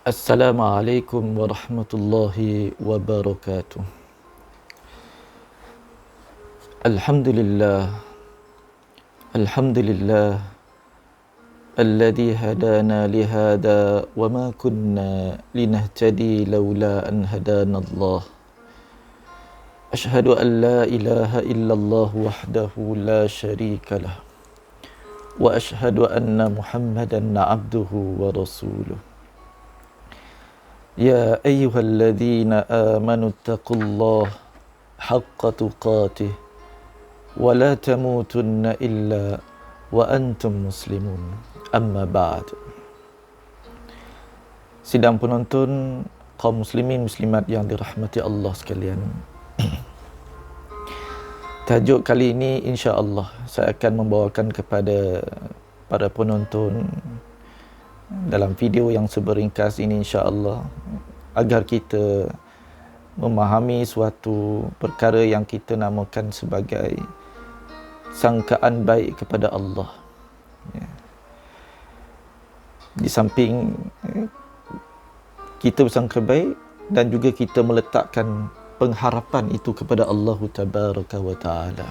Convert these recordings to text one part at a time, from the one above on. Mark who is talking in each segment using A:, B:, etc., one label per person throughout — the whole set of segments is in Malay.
A: Assalamualaikum warahmatullahi wabarakatuh. Alhamdulillah, Alhamdulillah alladhi hadana lihada wa ma kunna linahtadi laula an hadana Allah. Ashhadu an la ilaha illallah wahdahu la sharika lah wa ashhadu anna Muhammadan abduhu wa rasuluh. يا أيها الذين آمنوا اتقوا الله حق تقاته ولا تموتن إلا وأنتم مسلمون أما بعد. Sidang penonton, kaum muslimin muslimat yang dirahmati Allah sekalian. Tajuk kali ini insya-Allah saya akan membawakan kepada para penonton dalam video yang seberingkas ini insya-Allah agar kita memahami suatu perkara yang kita namakan sebagai sangkaan baik kepada Allah. Ya. Di samping kita bersangka baik dan juga kita meletakkan pengharapan itu kepada Allah Tabaraka wa Ta'ala.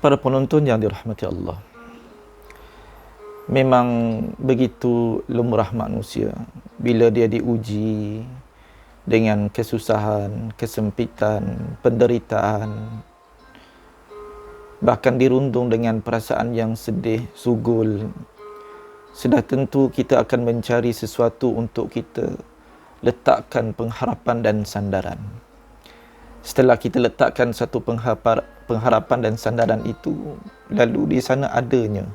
A: Para penonton yang dirahmati Allah, memang begitu lumrah manusia bila dia diuji dengan kesusahan, kesempitan, penderitaan, bahkan dirundung dengan perasaan yang sedih, sugul. Sudah tentu kita akan mencari sesuatu untuk kita letakkan pengharapan dan sandaran. Setelah kita letakkan satu pengharapan dan sandaran itu, lalu di sana adanya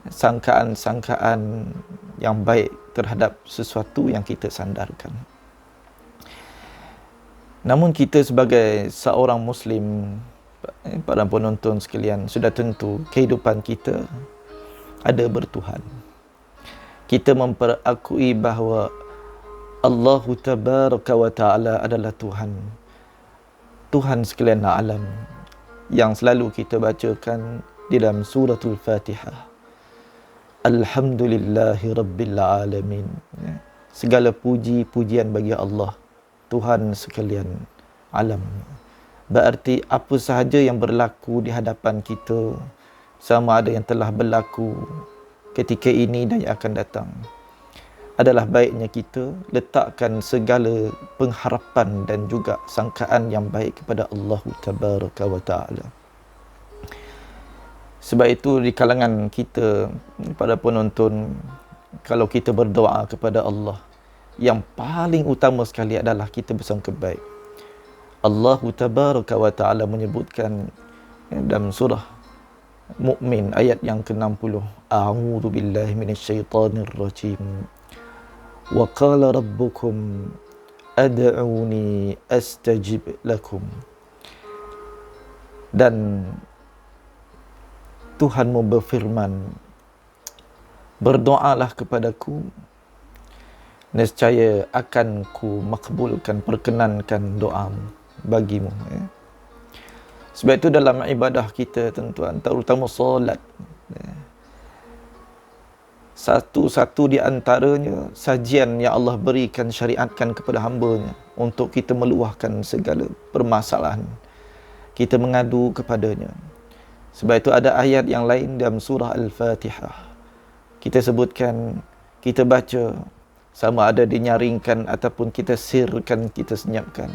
A: sangkaan-sangkaan yang baik terhadap sesuatu yang kita sandarkan. Namun kita sebagai seorang Muslim, para penonton sekalian, sudah tentu kehidupan kita ada bertuhan. Kita memperakui bahawa Allah Tabaraka wa Ta'ala adalah Tuhan. Tuhan sekalian alam yang selalu kita bacakan di dalam suratul Fatihah. Alhamdulillahi Rabbil Alamin. Segala puji-pujian bagi Allah, Tuhan sekalian alam. Berarti apa sahaja yang berlaku di hadapan kita, sama ada yang telah berlaku ketika ini dan yang akan datang, adalah baiknya kita letakkan segala pengharapan dan juga sangkaan yang baik kepada Allah Tabaraka wa Ta'ala. Sebab itu di kalangan kita, pada penonton, kalau kita berdoa kepada Allah, yang paling utama sekali adalah kita bersangka baik. Allah Tabaraka wa Ta'ala menyebutkan dalam surah Mukmin ayat yang ke-60, A'udzu billahi minasyaitonir rajim. Wa qala rabbukum ad'uni astajib lakum. Dan Tuhanmu berfirman, berdoalah kepadaku, nescaya akan ku makbulkan, perkenankan doamu bagimu. Sebab itu dalam ibadah kita tuan-tuan, terutama solat, satu-satu di antaranya sajian yang Allah berikan, syariatkan kepada hamba-Nya untuk kita meluahkan segala permasalahan, kita mengadu kepadanya. Sebab itu ada ayat yang lain dalam surah Al-Fatihah, kita sebutkan, kita baca, sama ada dinyaringkan ataupun kita sirkan, kita senyapkan.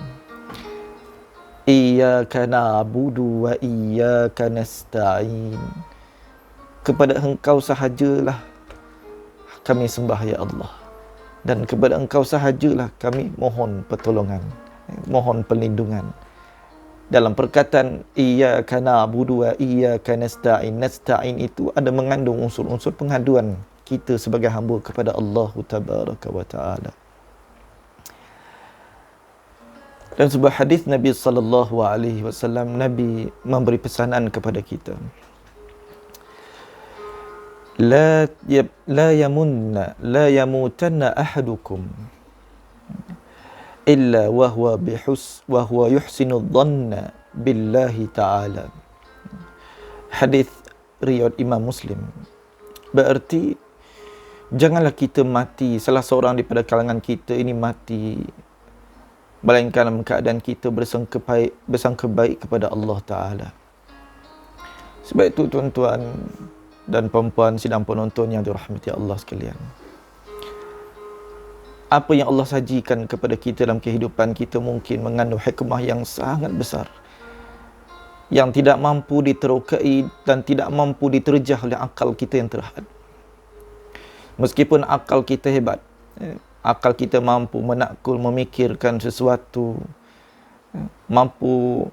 A: Iyyaka na'budu wa iyyaka nasta'in. Kepada Engkau sahajalah kami sembah ya Allah, dan kepada Engkau sahajalah kami mohon pertolongan, mohon perlindungan. Dalam perkataan iyyaka na'budu wa iyyaka nasta'in, nasta'in itu ada mengandung unsur-unsur pengaduan kita sebagai hamba kepada Allah Tabaraka wa Ta'ala. Dan sebuah hadis Nabi sallallahu alaihi wasallam, Nabi memberi pesanan kepada kita, la yamutanna ahadukum illa wa huwa yuhsinu dhanna billahi ta'ala. Hadis riwayat Imam Muslim. Berarti janganlah kita mati, salah seorang daripada kalangan kita ini mati, melainkan dalam keadaan kita bersangka baik kepada Allah Ta'ala. Sebab itu tuan-tuan dan puan-puan sidang penonton yang dirahmati Allah sekalian, apa yang Allah sajikan kepada kita dalam kehidupan kita mungkin mengandung hikmah yang sangat besar, yang tidak mampu diterokai dan tidak mampu diterjah oleh akal kita yang terhad. Meskipun akal kita hebat, akal kita mampu menakul, memikirkan sesuatu, mampu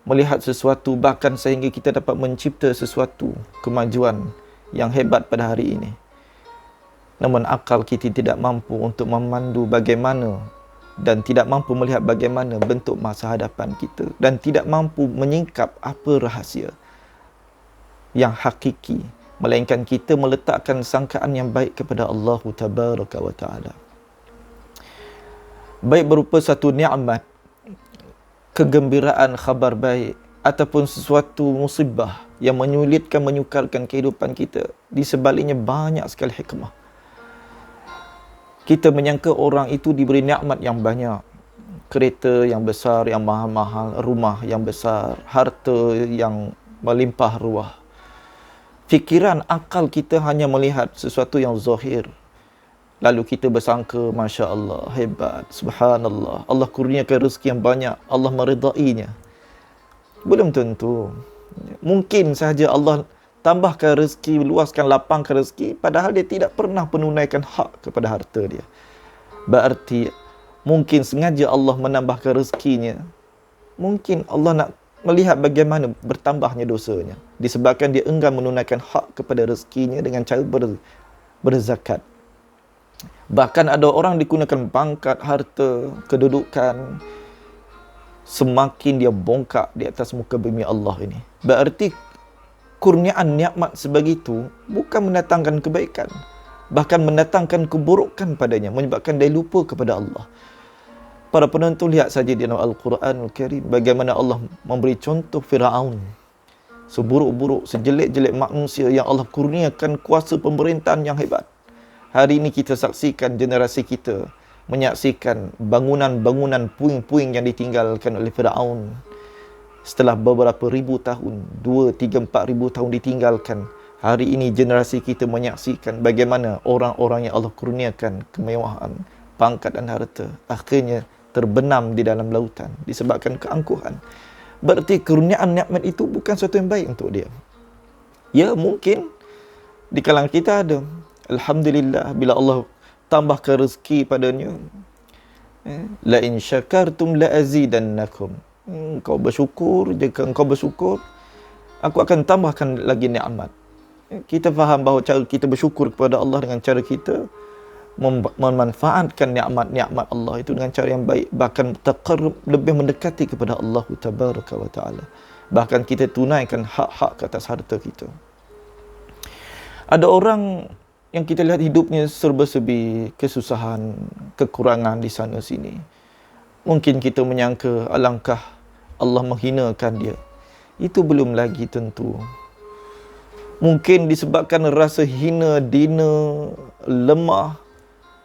A: melihat sesuatu, bahkan sehingga kita dapat mencipta sesuatu kemajuan yang hebat pada hari ini. Namun akal kita tidak mampu untuk memandu bagaimana dan tidak mampu melihat bagaimana bentuk masa hadapan kita, dan tidak mampu menyingkap apa rahsia yang hakiki, melainkan kita meletakkan sangkaan yang baik kepada Allah Tabaraka wa Ta'ala. Baik berupa satu nikmat, kegembiraan, khabar baik, ataupun sesuatu musibah yang menyulitkan, menyukarkan kehidupan kita. Di sebaliknya banyak sekali hikmah. Kita menyangka orang itu diberi nikmat yang banyak, kereta yang besar, yang mahal-mahal, rumah yang besar, harta yang melimpah ruah. Fikiran akal kita hanya melihat sesuatu yang zahir. Lalu kita bersangka, Masya Allah, hebat, Subhanallah, Allah kurniakan rezeki yang banyak, Allah meridainya. Belum tentu. Mungkin sahaja Allah tambahkan rezeki, luaskan, lapangkan rezeki, padahal dia tidak pernah menunaikan hak kepada harta dia. Berarti mungkin sengaja Allah menambahkan rezekinya. Mungkin Allah nak melihat bagaimana bertambahnya dosanya, disebabkan dia enggan menunaikan hak kepada rezekinya dengan cara berzakat. Bahkan ada orang digunakan pangkat, harta, kedudukan, semakin dia bongkak di atas muka bumi Allah ini. Berarti kurniaan nikmat sebegitu bukan mendatangkan kebaikan, bahkan mendatangkan keburukan padanya, menyebabkan dia lupa kepada Allah. Para penonton, lihat saja di dalam Al-Quranul Karim bagaimana Allah memberi contoh Firaun, seburuk-buruk, sejelek-jelek manusia yang Allah kurniakan kuasa pemerintahan yang hebat. Hari ini kita saksikan generasi kita menyaksikan bangunan-bangunan puing-puing yang ditinggalkan oleh Firaun. Setelah beberapa ribu tahun, 2, 3, 4 ribu tahun ditinggalkan, hari ini generasi kita menyaksikan bagaimana orang-orang yang Allah kurniakan kemewahan, pangkat dan harta, akhirnya terbenam di dalam lautan disebabkan keangkuhan. Berarti kurniaan nikmat itu bukan sesuatu yang baik untuk dia. Ya, mungkin di kalangan kita ada, alhamdulillah, bila Allah tambahkan rezeki padanya, la in syakartum la azidannakum. Engkau bersyukur, jika engkau bersyukur, aku akan tambahkan lagi nikmat. Kita faham bahawa cara kita bersyukur kepada Allah dengan cara kita memanfaatkan nikmat-nikmat Allah itu dengan cara yang baik, bahkan taqarrub, lebih mendekati kepada Allah Tabaraka wa Ta'ala. Bahkan kita tunaikan hak-hak ke atas harta kita. Ada orang yang kita lihat hidupnya serba-serbi, kesusahan, kekurangan di sana sini. Mungkin kita menyangka alangkah Allah menghinakan dia. Itu belum lagi tentu. Mungkin disebabkan rasa hina, dina, lemah,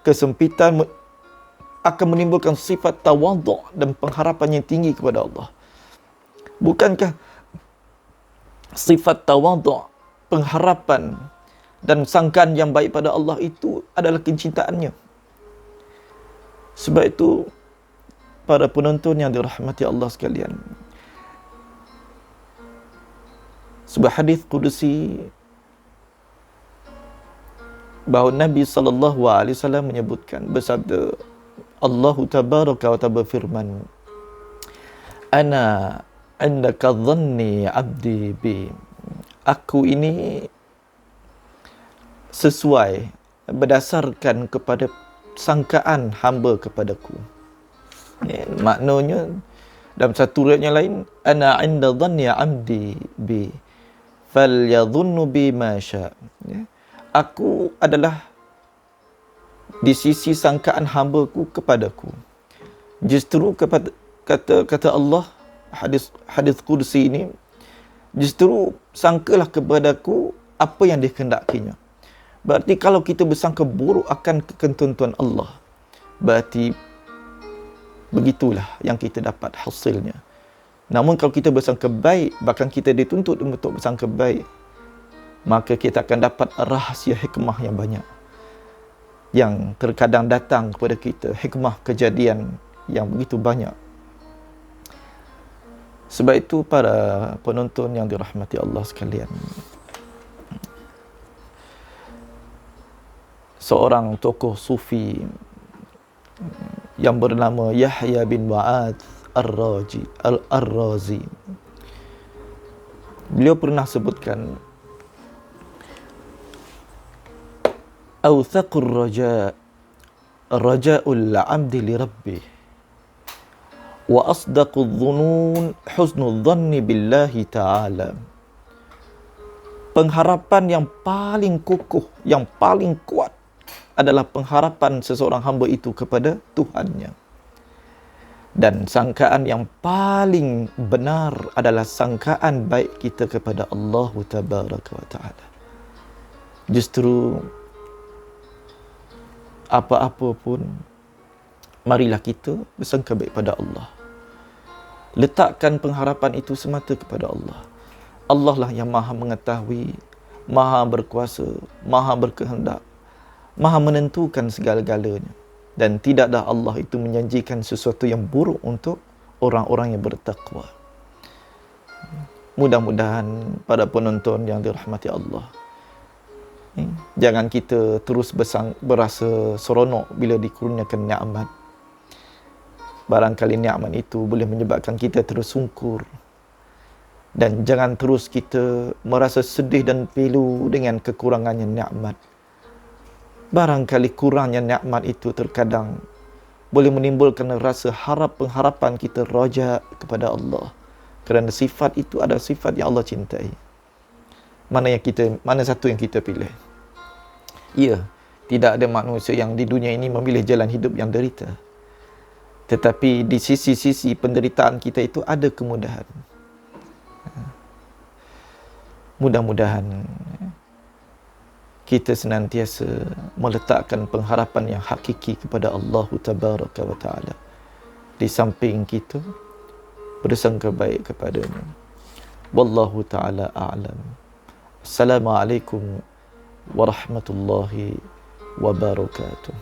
A: kesempitan akan menimbulkan sifat tawaduk dan pengharapan yang tinggi kepada Allah. Bukankah sifat tawaduk, pengharapan dan sangkaan yang baik pada Allah itu adalah kecintaannya? Sebab itu, para penonton yang dirahmati Allah sekalian, sebuah hadis kudusi bahawa Nabi SAW menyebutkan, bersabda, Allah Tabaraka wa Ta'ala berfirman, Ana indaka dhanni abdi bi. Aku ini sesuai, berdasarkan kepada sangkaan hamba kepadaku. Maknanya, dalam satu riwayat yang lain, Ana inda dhanni abdi bi falyadhunnu bi ma sya'. Aku adalah di sisi sangkaan hamba-Ku kepadaku. Justru kata Allah, hadis qudsi ini, justru sangkalah kepadaku apa yang dikehendakinya. Berarti kalau kita bersangka buruk akan ketentuan Allah, berarti begitulah yang kita dapat hasilnya. Namun kalau kita bersangka baik, bahkan kita dituntut untuk bersangka baik, maka kita akan dapat rahsia hikmah yang banyak, yang terkadang datang kepada kita, hikmah kejadian yang begitu banyak. Sebab itu para penonton yang dirahmati Allah sekalian, seorang tokoh sufi yang bernama Yahya bin Mu'adz Ar-Razi, beliau pernah sebutkan, awthaqur raja raja'ul 'abdi li rabbih wa asdaqudh dhunun husnudh dhanni billahi ta'ala. Pengharapan yang paling kokoh, yang paling kuat adalah pengharapan seseorang hamba itu kepada Tuhannya. Dan sangkaan yang paling benar adalah sangkaan baik kita kepada Allah Tabaraka wa Ta'ala. Justru apa-apa pun, marilah kita bersangka baik pada Allah. Letakkan pengharapan itu semata kepada Allah. Allah lah yang maha mengetahui, maha berkuasa, maha berkehendak, maha menentukan segala-galanya. Dan tidaklah Allah itu menjanjikan sesuatu yang buruk untuk orang-orang yang bertakwa. Mudah-mudahan para penonton yang dirahmati Allah, jangan kita terus berasa seronok bila dikurniakan nikmat. Barangkali nikmat itu boleh menyebabkan kita terus sungkur. Dan jangan terus kita merasa sedih dan pilu dengan kekurangannya nikmat. Barangkali kurangnya nikmat itu terkadang boleh menimbulkan rasa pengharapan kita raja kepada Allah. Kerana sifat itu adalah sifat yang Allah cintai. Mana satu yang kita pilih? Ya, tidak ada manusia yang di dunia ini memilih jalan hidup yang derita. Tetapi di sisi-sisi penderitaan kita itu ada kemudahan. Mudah-mudahan kita senantiasa meletakkan pengharapan yang hakiki kepada Allah Tabaraka wa Ta'ala. Di samping kita bersangka baik kepadanya. Wallahu ta'ala a'lam. Assalamualaikum warahmatullahi wabarakatuh.